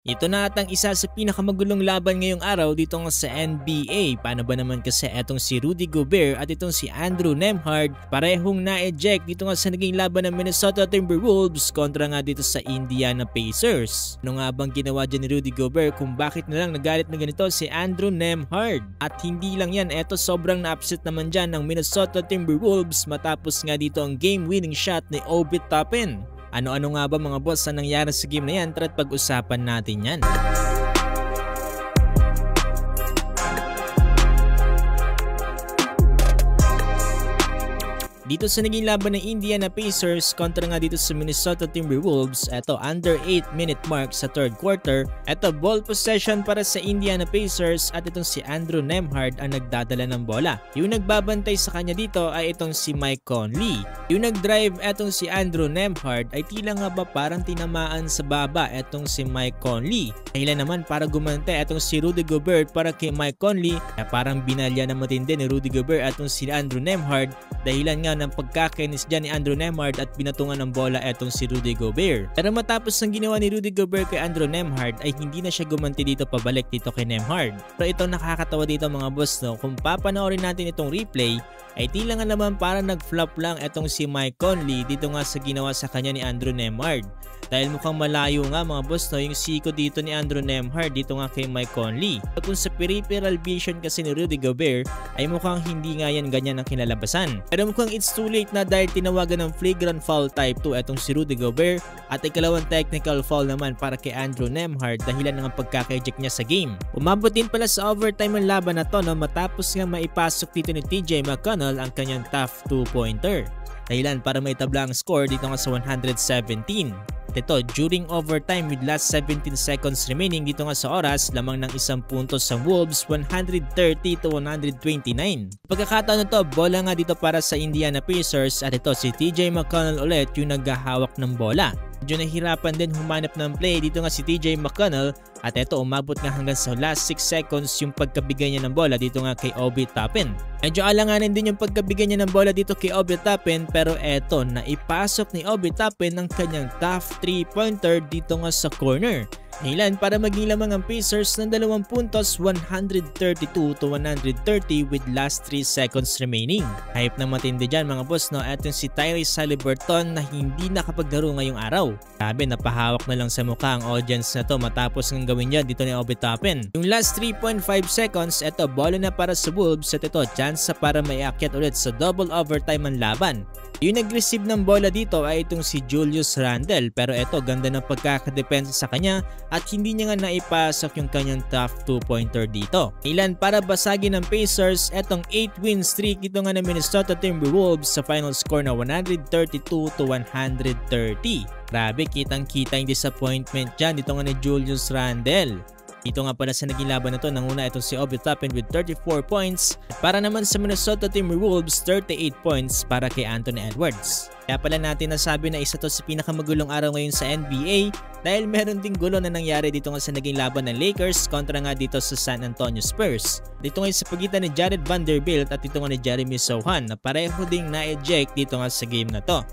Ito na at ang isa sa pinakamagulong laban ngayong araw dito nga sa NBA. Paano ba naman kasi etong si Rudy Gobert at itong si Andrew Nembhard parehong na-eject dito nga sa naging laban ng Minnesota Timberwolves kontra nga dito sa Indiana Pacers. Ano nga bang ginawa dyan ni Rudy Gobert kung bakit na lang nagalit na ganito si Andrew Nembhard? At hindi lang yan, eto sobrang na-upset naman dyan ng Minnesota Timberwolves matapos nga dito ang game-winning shot ni Obi Toppin. Ano-ano nga ba mga boss ang nangyari sa game na yan? Tara't pag-usapan natin yan. Dito sa naging laban ng Indiana Pacers kontra nga dito sa Minnesota Timberwolves, eto under 8-minute mark sa third quarter. Eto ball possession para sa Indiana Pacers at itong si Andrew Nembhard ang nagdadala ng bola. Yung nagbabantay sa kanya dito ay itong si Mike Conley. Yung nagdrive etong si Andrew Nembhard ay tila nga ba parang tinamaan sa baba etong si Mike Conley. Dahilan naman para gumante etong si Rudy Gobert para kay Mike Conley, kaya parang binalya na matindi ni Rudy Gobert etong si Andrew Nembhard. Dahilan nga ng pagkakainis dyan ni Andrew Nembhard at pinatungan ng bola etong si Rudy Gobert. Pero matapos ng ginawa ni Rudy Gobert kay Andrew Nembhard ay hindi na siya gumanti dito pabalik dito kay Nembhard. Pero itong nakakatawa dito mga boss, no, kung papanoorin natin itong replay ay tila nga naman parang nag-flop lang etong si Mike Conley dito nga sa ginawa sa kanya ni Andrew Nembhard. Dahil mukhang malayo nga mga boss, no, yung siko dito ni Andrew Nembhard dito nga kay Mike Conley. At kung sa peripheral vision kasi ni Rudy Gobert ay mukhang hindi nga yan ganyan ang kinalabasan. Pero mukhang it's too late na dahil tinawagan ng flagrant foul type 2 etong si Rudy Gobert at ikalawang technical foul naman para kay Andrew Nembhard dahilan ng pagkaka-eject niya sa game. Umabot din pala sa overtime ang laban na to, no, matapos nga maipasok dito ni TJ McConnell ang kanyang tough 2-pointer. Dahilan para maitabla ang score dito nga sa 117. Ito, during overtime with last 17 seconds remaining dito nga sa oras, lamang ng isang puntos sa Wolves, 130-129. Pagkakataon na to, bola nga dito para sa Indiana Pacers at ito si TJ McConnell ulit yung naghahawak ng bola. Medyo nahirapan din humanap ng play dito nga si TJ McConnell at ito umabot nga hanggang sa last 6 seconds yung pagkabigay niya ng bola dito nga kay Obi Toppin. Medyo alanganin din yung pagkabigay niya ng bola dito kay Obi Toppin pero eto naipasok ni Obi Toppin ng kanyang tough 3-pointer dito nga sa corner. Dahilan para maging lamang ang Pacers ng 2 puntos, 132-130 with last 3 seconds remaining. Hype na matindi dyan mga boss, no? Etong si Tyrese Haliburton na hindi nakapaglaro ngayong araw. Sabi napahawak na lang sa mukha ang audience na to matapos ng gawin niya dito ni Obi Toppin. Yung last 3.5 seconds, eto bola na para sa Wolves at ito chance para maiakyat ulit sa double overtime ang laban. Yung nag-receive ng bola dito ay itong si Julius Randle pero eto ganda ng pagkakadepensa sa kanya at hindi niya nga naipasok yung kanyang tough 2-pointer dito. Ilan para basagin ng Pacers etong 8-win streak dito nga ng Minnesota Timberwolves sa final score na 132-130. Grabe, kitang-kita yung disappointment dyan dito nga ni Julius Randle. Dito nga pala sa naging laban na to, nanguna itong si Obi Toppin with 34 points. Para naman sa Minnesota Timberwolves, 38 points para kay Anthony Edwards. Kaya pala natin nasabi na isa to sa pinakamagulong araw ngayon sa NBA dahil meron ding gulo na nangyari dito nga sa naging laban ng Lakers kontra nga dito sa San Antonio Spurs. Dito nga sa pagitan ni Jared Vanderbilt at dito nga ni Jeremy Sohan na pareho ding na-eject dito nga sa game na to.